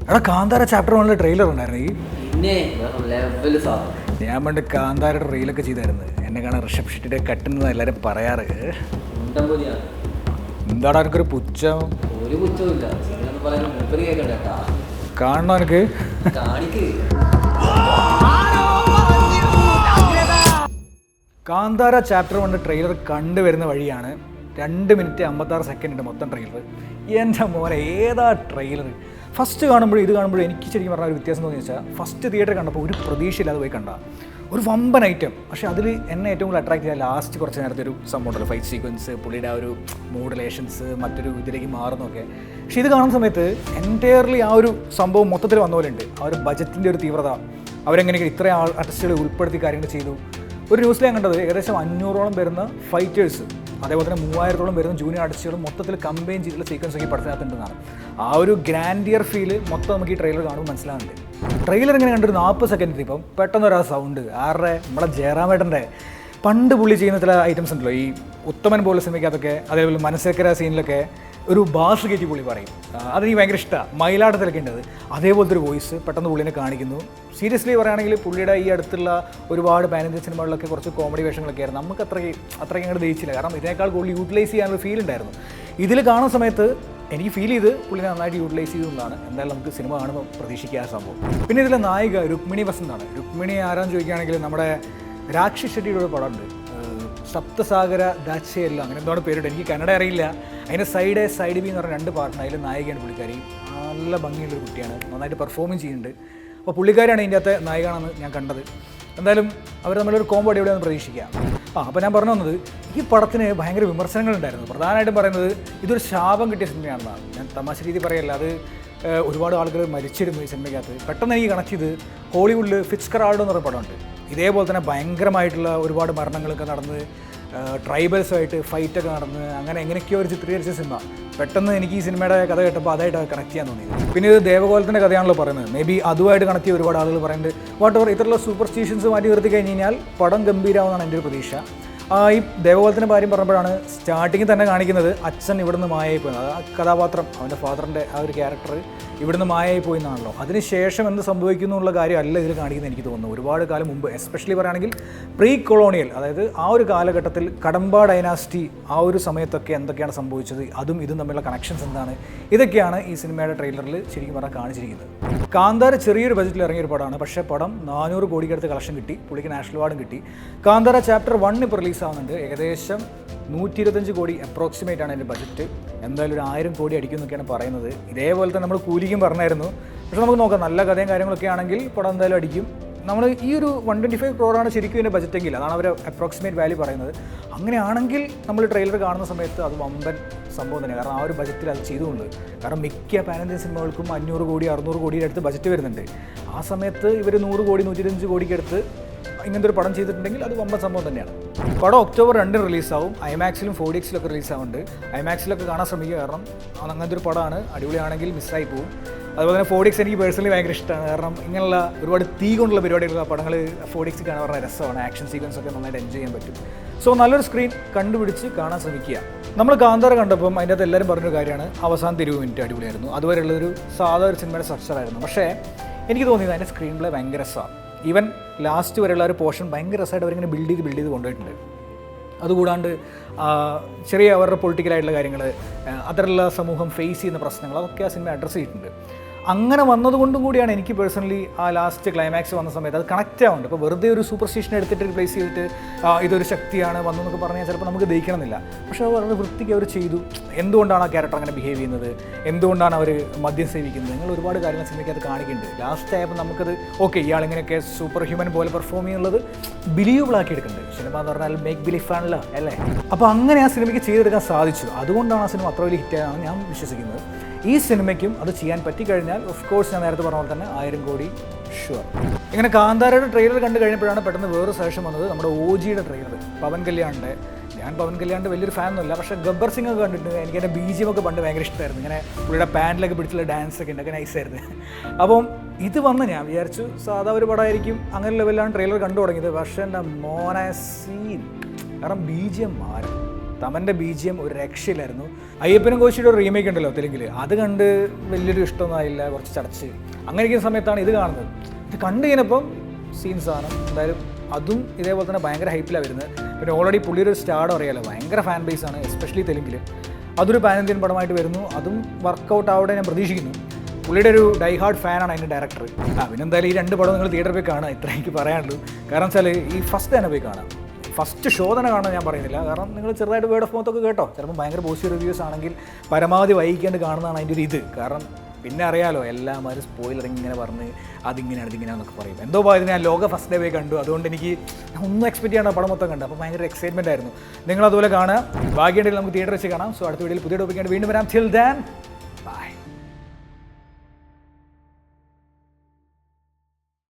എടാ Kantara chapter 1 trailer ഉണ്ടായിരുന്നു ഈ പിന്നെ ലെവൽ സാധനം. ഞാൻ പണ്ട് കാന്താരയുടെ റീലൊക്കെ ചെയ്തായിരുന്നു. എന്നെ കാണാൻ ഋഷഭ് ഷെട്ടിയുടെ കട്ടുന്നത് എല്ലാവരും പറയാറ്. ഉണ്ടം പൊതിയാണ്. എന്താടാ എനിക്കൊരു പുച്ഛം? ഒരു പുച്ഛവുമില്ല. സിനിമ പറയുന്ന മൂപ്പര് കേൾക്കണ്ട കേട്ടാ. കാണണോ എനിക്ക്? കാണിക്ക്. കാന്താര ചാപ്റ്റർ 1 ട്രെയിലർ കണ്ടുവരുന്ന വഴിയാണ് 2 മിനിറ്റ് 56 സെക്കൻഡിൻ്റെ മൊത്തം ട്രെയിലർ. എൻ്റെ മോനെ ഏതാ ട്രെയിലർ! ഫസ്റ്റ് കാണുമ്പോഴും ഇത് കാണുമ്പോഴും എനിക്ക് ശരിക്കും പറഞ്ഞാൽ ഒരു വ്യത്യാസം തോന്നി വെച്ചാൽ ഫസ്റ്റ് തിയേറ്റർ കണ്ടപ്പോൾ ഒരു പ്രതീക്ഷയില്ലാതെ പോയി കണ്ട ഒരു വമ്പൻ ഐറ്റം. പക്ഷേ അതിൽ എന്നെ ഏറ്റവും കൂടുതൽ അട്രാക്ട് ചെയ്ത ലാസ്റ്റ് കുറച്ച് നേരത്തെ ഒരു സംഭവം ഉണ്ടല്ലോ, ഫൈറ്റ് സീക്വൻസ്, പുള്ളിയുടെ ആ ഒരു മോഡുലേഷൻസ്, മറ്റൊരു ഇതിലേക്ക് മാറുന്നൊക്കെ. പക്ഷേ ഇത് കാണുന്ന സമയത്ത് എൻറ്റയർലി ആ ഒരു സംഭവം മൊത്തത്തിൽ വന്ന പോലെ ഉണ്ട്. ആ ഒരു ബജറ്റിൻ്റെ ഒരു തീവ്രത, അവരെങ്ങനെ ഇത്രയും ആർട്ടിസ്റ്റുകൾ ഉൾപ്പെടുത്തി കാര്യങ്ങൾ ചെയ്തു. ഒരു ന്യൂസിൽ ഞാൻ കണ്ടത് ഏകദേശം 500ഓളം വരുന്ന ഫൈറ്റേഴ്സ്, അതേപോലെ തന്നെ 3000ഓളം വരുന്ന ജൂനിയർ ആർട്ടിസ്റ്റുകളും മൊത്തത്തിൽ കമ്പൈൻ ചെയ്തിട്ടുള്ള സീക്വൻസ് ഒക്കെ പടത്തിനകത്തുണ്ടെന്നാണ്. ആ ഒരു ഗ്രാൻഡിയർ ഫീല് മൊത്തം നമുക്ക് ഈ ട്രെയിലർ കാണുമ്പോൾ മനസ്സിലാകുന്നുണ്ട്. ട്രെയിലർ ഇങ്ങനെ കണ്ടൊരു 40 സെക്കൻഡ് ഇപ്പം പെട്ടെന്നൊരാ സൗണ്ട് ആരുടെ നമ്മുടെ ജയറാമേട്ടൻ്റെ പണ്ട് പുള്ളി ചെയ്യുന്ന ചില ഐറ്റംസ് ഉണ്ടല്ലോ, ഈ ഉത്തമൻ പോലെ സിനിമയ്ക്കകത്തൊക്കെ, അതേപോലെ മനസ്സേക്കര സീനിലൊക്കെ ഒരു ബാസ് കയറ്റി പുള്ളി പറയും. അതെനിക്ക് ഭയങ്കര ഇഷ്ടമാണ്. മയിലാട്ടത്തിലൊക്കെ ഉണ്ടത് അതേപോലത്തെ ഒരു വോയിസ് പെട്ടെന്ന് പുള്ളിനെ കാണിക്കുന്നു. സീരിയസ്ലി പറയുകയാണെങ്കിൽ പുള്ളിയുടെ ഈ അടുത്തുള്ള ഒരുപാട് പാൻ ഇന്ത്യൻ സിനിമകളിലൊക്കെ കുറച്ച് കോമഡി വേഷങ്ങളൊക്കെ ആയിരുന്നു. നമുക്ക് അത്രയ്ക്ക് അങ്ങോട്ട് ദഹിച്ചില്ല. കാരണം ഇതിനേക്കാൾ കൂടുതൽ യൂട്ടിലൈസ് ചെയ്യാനുള്ള ഫീൽ ഉണ്ടായിരുന്നു. ഇതിൽ കാണുന്ന സമയത്ത് എനിക്ക് ഫീൽ ചെയ്ത് പുള്ളിനെ നന്നായിട്ട് യൂട്ടിലൈസ് ചെയ്തതുകൊണ്ടാണ് എന്തായാലും നമുക്ക് സിനിമ കാണുമ്പോൾ പ്രതീക്ഷിക്കുക സംഭവം. പിന്നെ ഇതിലെ നായിക രുക്മിണി വസന്താണ്. രുക്മിണി ആരാന്ന് ചോദിക്കുകയാണെങ്കിൽ നമ്മുടെ രാക്ഷി ഷെട്ടിയുടെ ഒരു പടമുണ്ട്, സപ്തസാഗര ദാച്ചയല്ല അങ്ങനെ എന്താണ് പേരിട്ട്, എനിക്ക് കന്നഡ അറിയില്ല. അതിൻ്റെ സൈഡ് ബി എന്ന് പറഞ്ഞ 2 പാർട്ടുണ്ട്. അതിൽ നായികയാണ് പുള്ളിക്കാരി. നല്ല ഭംഗിയുള്ളൊരു കുട്ടിയാണ്, നന്നായിട്ട് പെർഫോമും ചെയ്യുന്നുണ്ട്. അപ്പോൾ പുള്ളിക്കാരിയാണ് ഇതിൻ്റെ അകത്തെ നായികയാണെന്ന് ഞാൻ കണ്ടത്. എന്തായാലും അവർ തമ്മിലൊരു കോമ്പോ എവിടെയാണെന്ന് പ്രതീക്ഷിക്കാം. അപ്പോൾ ഞാൻ പറഞ്ഞു വന്നത്, ഈ പടത്തിന് ഭയങ്കര വിമർശനങ്ങളുണ്ടായിരുന്നു. പ്രധാനമായിട്ടും പറയുന്നത് ഇതൊരു ശാപം കിട്ടിയ സിനിമയാണെന്നാണ്. ഞാൻ തമാശ രീതി പറയല്ല, അത് ഒരുപാട് ആളുകൾ മരിച്ചിരുന്നു ഈ സിനിമയ്ക്കകത്ത്. പെട്ടെന്ന് എനിക്ക് കണക്ട് ചെയ്ത് ഹോളിവുഡിൽ ഫിറ്റ്സ്കറാൾഡോ എന്ന് പറഞ്ഞ പടമുണ്ട്. ഇതേപോലെ തന്നെ ഭയങ്കരമായിട്ടുള്ള ഒരുപാട് മരണങ്ങളൊക്കെ നടന്ന് ട്രൈബൽസുമായിട്ട് ഫൈറ്റൊക്കെ നടന്ന് അങ്ങനെ എങ്ങനെയൊക്കെയോ ഒരു ചിത്രീകരിച്ച സിനിമ. പെട്ടെന്ന് എനിക്ക് ഈ സിനിമയുടെ കഥ കേട്ടപ്പോൾ അതായിട്ട് കണക്ട് ചെയ്യാൻ തോന്നിയത്. പിന്നെ ഇത് ദേവകോലത്തിൻ്റെ കഥയാണല്ലോ പറയുന്നത്. മേ ബി അതുമായിട്ട് കണക്ട് ചെയ്ത് ഒരുപാട് ആളുകൾ പറയുന്നുണ്ട്. വാട്ട് എവർ ഇത്തരത്തിലുള്ള സൂപ്പർസ്റ്റീഷൻസ് മാറ്റി നിർത്തി കഴിഞ്ഞ് കഴിഞ്ഞാൽ പടം ഗംഭീരമാവുന്നതാണ് എൻ്റെ ഒരു പ്രതീക്ഷ. ഈ ദേവകോലത്തിൻ്റെ കാര്യം പറഞ്ഞപ്പോഴാണ് സ്റ്റാർട്ടിങ്ങിൽ തന്നെ കാണിക്കുന്നത് അച്ഛൻ ഇവിടുന്ന് മായയായി പോയത്. ആ കഥാപാത്രം, അവൻ്റെ ഫാദറിൻ്റെ ആ ഒരു ക്യാരക്ടർ ഇവിടുന്ന് മായയായി പോയി എന്നാണല്ലോ. അതിനുശേഷം എന്ത് സംഭവിക്കുന്നു എന്നുള്ള കാര്യമല്ല ഇതിൽ കാണിക്കുന്നത് എനിക്ക് തോന്നുന്നു. ഒരുപാട് കാലം മുമ്പ്, എസ്പെഷ്യലി പറയുകയാണെങ്കിൽ പ്രീ കൊളോണിയൽ, അതായത് ആ ഒരു കാലഘട്ടത്തിൽ കടമ്പ ഡൈനാസ്റ്റി ആ ഒരു സമയത്തൊക്കെ എന്തൊക്കെയാണ് സംഭവിച്ചത്, അതും ഇതും തമ്മിലുള്ള കണക്ഷൻസ് എന്താണ്, ഇതൊക്കെയാണ് ഈ സിനിമയുടെ ട്രെയിലറിൽ ശരിക്കും പറഞ്ഞാൽ കാണിച്ചിരിക്കുന്നത്. കാന്താര ചെറിയൊരു ബജറ്റിൽ ഇറങ്ങിയൊരു പടമാണ്. പക്ഷേ പടം 400 കോടിക്കടുത്ത് കളക്ഷൻ കിട്ടി. പുള്ളിക്ക് നാഷണൽ അവാർഡും കിട്ടി. കാന്താര ചാപ്റ്റർ 1 ഇപ്പോൾ റിലീസാവുന്നുണ്ട്. ഏകദേശം 125 കോടി അപ്രോക്സിമേറ്റ് ആണ് അതിൻ്റെ ബജറ്റ്. എന്തായാലും ഒരു 1000 കോടി അടിക്കും എന്നൊക്കെയാണ് പറയുന്നത്. ഇതേപോലെ തന്നെ നമ്മൾ കൂലിക്കും പറഞ്ഞായിരുന്നു. പക്ഷേ നമുക്ക് നോക്കാം, നല്ല കഥയും കാര്യങ്ങളൊക്കെ ആണെങ്കിൽ പടം എന്തായാലും അടിക്കും. നമ്മൾ ഈ ഒരു 125 crore ശരിക്കും ഇതിൻ്റെ ബജറ്റെങ്കിൽ, അതാണ് അവർ അപ്രോക്സിമേറ്റ് വാല്യൂ പറയുന്നത്. അങ്ങനെയാണെങ്കിൽ നമ്മൾ ട്രെയിലർ കാണുന്ന സമയത്ത് അത് വമ്പൻ സംഭവം തന്നെ. കാരണം ആ ഒരു ബജറ്റിൽ അത് ചെയ്തുകൊണ്ട്, കാരണം മിക്ക പാൻ ഇന്ത്യൻ സിനിമകൾക്കും 500 കോടി 600 കോടിയുടെ അടുത്ത് ബജറ്റ് വരുന്നുണ്ട്. ആ സമയത്ത് ഇവർ 100 കോടി 125 കോടിക്ക് അടുത്ത് ഇങ്ങനത്തെ ഒരു പടം ചെയ്തിട്ടുണ്ടെങ്കിൽ അത് വമ്പൻ സംഭവം തന്നെയാണ്. പടം ഒക്ടോബർ 2 റിലീസാവും. ഐമാക്സിലും 4DXിലൊക്കെ റിലീസാവുന്നുണ്ട്. ഐമാക്സിലൊക്കെ കാണാൻ ശ്രമിക്കുക, കാരണം അങ്ങനത്തെ ഒരു പടമാണ്. അടിപൊളിയാണെങ്കിൽ മിസ്സായി പോകും. അതുപോലെ തന്നെ 4DX എനിക്ക് പേഴ്സണലി ഭയങ്കര ഇഷ്ടമാണ്. കാരണം ഇങ്ങനെയുള്ള ഒരുപാട് തീ കൊണ്ടുള്ള പരിപാടികളുള്ള പടങ്ങൾ 4DX കാണാൻ പറഞ്ഞ രസമാണ്. ആക്ഷൻ സീക്വൻസ് ഒക്കെ നന്നായിട്ട് എൻജോയ് ചെയ്യാൻ പറ്റും. സോ നല്ലൊരു സ്ക്രീൻ കണ്ടുപിടിച്ച് കാണാൻ ശ്രമിക്കുക. നമ്മൾ കാന്താര കണ്ടപ്പം അതിൻ്റെ അകത്ത് എല്ലാവരും പറഞ്ഞൊരു കാര്യമാണ്, അവസാനം 20 മിനിറ്റ് അടിപൊളിയായിരുന്നു. അതുവരെയുള്ളൊരു സാധാ ഒരു സിനിമയുടെ സ്ട്രക്ചറായിരുന്നു. പക്ഷേ എനിക്ക് തോന്നിയത് അതിൻ്റെ സ്ക്രീൻ പ്ലേ ഭയങ്കര രസമാണ്. ഈവൻ ലാസ്റ്റ് വരെയുള്ള ഒരു പോർഷൻ ഭയങ്കര രസമായിട്ട് അവരിങ്ങനെ ബിൽഡ് ചെയ്ത് കൊണ്ടുപോയിട്ടുണ്ട്. അതുകൂടാണ്ട് ചെറിയ അവരുടെ പൊളിറ്റിക്കലായിട്ടുള്ള കാര്യങ്ങൾ, അതിലുള്ള സമൂഹം ഫേസ് ചെയ്യുന്ന പ്രശ്നങ്ങൾ, അതൊക്കെ ആ സിനിമ അഡ്രസ്സ് ചെയ്തിട്ടുണ്ട്. അങ്ങനെ വന്നതുകൊണ്ടും കൂടിയാണ് എനിക്ക് പേഴ്സണലി ആ ലാസ്റ്റ് ക്ലൈമാക്സ് വന്ന സമയത്ത് അത് കണക്റ്റ് ആവുന്നുണ്ട്. ഇപ്പോൾ വെറുതെ ഒരു സൂപ്പർ സ്റ്റേഷൻ എടുത്തിട്ട് റിപ്ലേസ് ചെയ്തിട്ട് ഇതൊരു ശക്തിയാണ് വന്നതെന്നൊക്കെ പറഞ്ഞാൽ ചിലപ്പോൾ നമുക്ക് ദഹിക്കണമെന്നില്ല. പക്ഷേ അത് വളരെ വൃത്തിക്ക് അവർ ചെയ്തു. എന്തുകൊണ്ടാണ് ആ ക്യാരക്ടർ അങ്ങനെ ബിഹേവ് ചെയ്യുന്നത്, എന്തുകൊണ്ടാണ് അവർ മദ്യം സേവിക്കുന്നത്, നിങ്ങൾ ഒരുപാട് കാര്യങ്ങൾ സിനിമയ്ക്ക് അത് കാണിക്കുന്നുണ്ട്. ലാസ്റ്റ് ആയപ്പോൾ നമുക്കത് ഓക്കെ, ഇയാളിങ്ങനെയൊക്കെ സൂപ്പർ ഹ്യൂമൻ പോലെ പെർഫോം ചെയ്യുന്നത് ബിലീവബിൾ ആക്കി എടുക്കുന്നുണ്ട്. സിനിമ എന്ന് പറഞ്ഞാൽ മേക്ക് ബിലീഫ് ആണല്ലോ അല്ലേ. അപ്പോൾ അങ്ങനെ ആ സിനിമയ്ക്ക് ചെയ്തെടുക്കാൻ സാധിച്ചു. അതുകൊണ്ടാണ് ആ സിനിമ അത്ര വലിയ ഹിറ്റായാണ് ഞാൻ വിശ്വസിക്കുന്നത്. ഈ സിനിമയ്ക്കും അത് ചെയ്യാൻ പറ്റിക്കഴിഞ്ഞാൽ ഓഫ് കോഴ്സ് ഞാൻ നേരത്തെ പറഞ്ഞ പോലെ തന്നെ 1000 കോടി ഷുവർ. ഇങ്ങനെ കാന്താരയുടെ ട്രെയിലർ കണ്ടു കഴിഞ്ഞപ്പോഴാണ് പെട്ടെന്ന് വേറൊരു സജഷൻ വന്നത്, നമ്മുടെ OGയുടെ ട്രെയിലർ, പവൻ കല്യാണിൻ്റെ. ഞാൻ പവൻ കല്യാണിൻ്റെ വലിയൊരു ഫാനൊന്നുമില്ല, പക്ഷേ ഗബ്ബർ സിംഗ് ഒക്കെ കണ്ടിട്ട് എനിക്ക് എൻ്റെ BGM ഒക്കെ പണ്ട് ഭയങ്കര ഇഷ്ടമായിരുന്നു. ഇങ്ങനെ പുള്ളിയുടെ പാൻറ്റിലൊക്കെ പിടിച്ചുള്ള ഡാൻസൊക്കെ ഉണ്ട്, ഒക്കെ നൈസായിരുന്നു. അപ്പം ഇത് വന്ന് ഞാൻ വിചാരിച്ചു സാധാ ഒരു പടമായിരിക്കും, അങ്ങനെ ലെവലിലാണ് ട്രെയിലർ കണ്ടു തുടങ്ങിയത്. പക്ഷേ എൻ്റെ മോനെ സീൻ, കാരണം BGM മാറും തമൻ്റെ BGM ഒരു രക്ഷയില്ലായിരുന്നു. അയ്യപ്പനും കോശിയുടെ ഒരു റീമേക്ക് ഉണ്ടല്ലോ തെലുങ്കിൽ, അത് കണ്ട് വലിയൊരു ഇഷ്ടമൊന്നും ആയില്ല, കുറച്ച് ചടച്ച്. അങ്ങനെ ഇരിക്കുന്ന സമയത്താണ് ഇത് കാണുന്നത്. ഇത് കണ്ടു കഴിഞ്ഞപ്പം സീൻസാണ് എന്തായാലും. അതും ഇതേപോലെ തന്നെ ഭയങ്കര ഹൈപ്പിലാണ് വരുന്നത്. പിന്നെ ഓൾറെഡി പുള്ളിയൊരു സ്റ്റാർഡും അറിയാലോ, ഭയങ്കര ഫാൻ ബേസാണ്, എസ്പെഷ്യലി തെലുങ്കിൽ. അതൊരു പാൻ ഇന്ത്യൻ പടമായിട്ട് വരുന്നു, അതും വർക്കൗട്ട് ആവട്ടെ ഞാൻ പ്രതീക്ഷിക്കുന്നു. പുള്ളിയുടെ ഒരു ഡൈ ഹാർഡ് ഫാനാണ് അതിൻ്റെ ഡയറക്ടർ. പിന്നെ എന്തായാലും ഈ 2 പടം നിങ്ങൾ തിയേറ്ററിൽ പോയി കാണുക, ഇത്ര എനിക്ക് പറയാനുള്ളൂ. കാരണം വെച്ചാൽ ഈ ഫസ്റ്റ് തന്നെ പോയി കാണാം. ഫസ്റ്റ് ഷോ തന്നെ കാണാൻ ഞാൻ പറയുന്നില്ല, കാരണം നിങ്ങൾ ചെറുതായിട്ട് വേർഡ് ഓഫ് മൗത്തൊക്കെ കേട്ടോ. ചിലപ്പോൾ ഭയങ്കര പോസിറ്റീവ് റിവ്യൂസ് ആണെങ്കിൽ പരമാവധി വൈകിക്കേണ്ട കാണുന്നതാണ് അതിൻ്റെ ഒരു ഇത്. കാരണം പിന്നെ അറിയാലോ, എല്ലാവരും സ്പോയിലർ ഇങ്ങനെ പറഞ്ഞ് അതിങ്ങനെയാണ് ഇതിങ്ങനെയാണെന്നൊക്കെ പറയും. എന്തോ പോയത് ഞാൻ ലോക ഫസ്റ്റ് ഡേ പോയി കണ്ടു, അതുകൊണ്ട് എനിക്ക് ഒന്നും എക്സ്പെക്ട് ചെയ്യണം പടം മൊത്തം കണ്ടു. അപ്പോൾ ഭയങ്കര എക്സൈറ്റ്മെൻ്റ് ആയിരുന്നു. നിങ്ങളതുപോലെ കാണുക, ഭാഗ്യമുണ്ടെങ്കിൽ നമുക്ക് തിയേറ്റർ വെച്ച് കാണാം. സോ അടുത്ത വീഡിയോയിൽ പുതിയ ടോപ്പിക്കായിട്ട് വീണ്ടും വരാം. Till then by.